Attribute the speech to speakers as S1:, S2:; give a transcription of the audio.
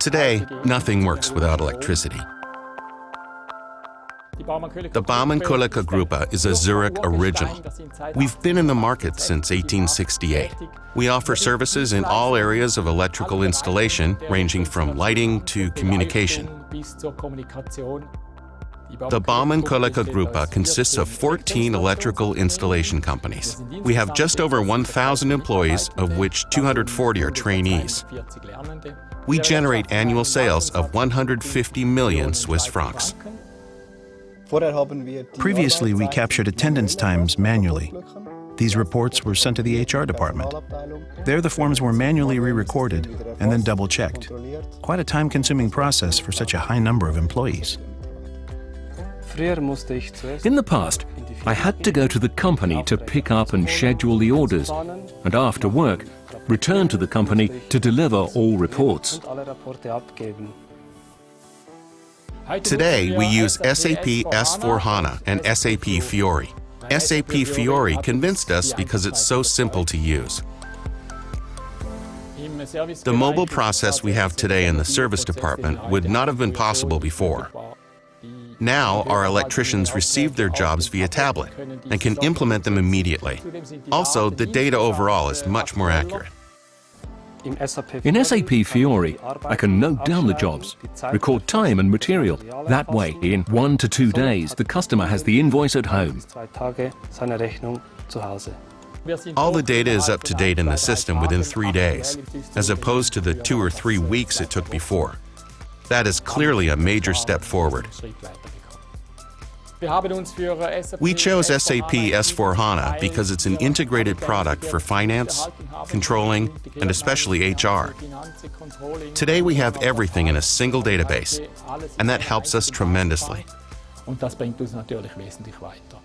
S1: Today, nothing works without electricity. The Baumann Koelliker Group is a Zurich original. We've been in the market since 1868. We offer services in all areas of electrical installation, ranging from lighting to communication. The Baumann Koelliker Group consists of 14 electrical installation companies. We have just over 1,000 employees, of which 240 are trainees. We generate annual sales of 150 million Swiss francs.
S2: Previously, we captured attendance times manually. These reports were sent to the HR department. There, the forms were manually re-recorded and then double-checked. Quite a time-consuming process for such a high number of employees.
S3: In the past, I had to go to the company to pick up and schedule the orders, and after work, return to the company to deliver all reports.
S1: Today, we use SAP S/4HANA and SAP Fiori. SAP Fiori convinced us because it's so simple to use. The mobile process we have today in the service department would not have been possible before. Now, our electricians receive their jobs via tablet and can implement them immediately. Also, the data overall is much more accurate.
S3: In SAP Fiori, I can note down the jobs, record time and material. That way, in 1 to 2 days, the customer has the invoice at home.
S1: All the data is up to date in the system within 3 days, as opposed to the 2 or 3 weeks it took before. That is clearly a major step forward. We chose SAP S/4HANA because it's an integrated product for finance, controlling, and especially HR. Today we have everything in a single database, and that helps us tremendously.
S4: Und das bringt uns natürlich wesentlich weiter.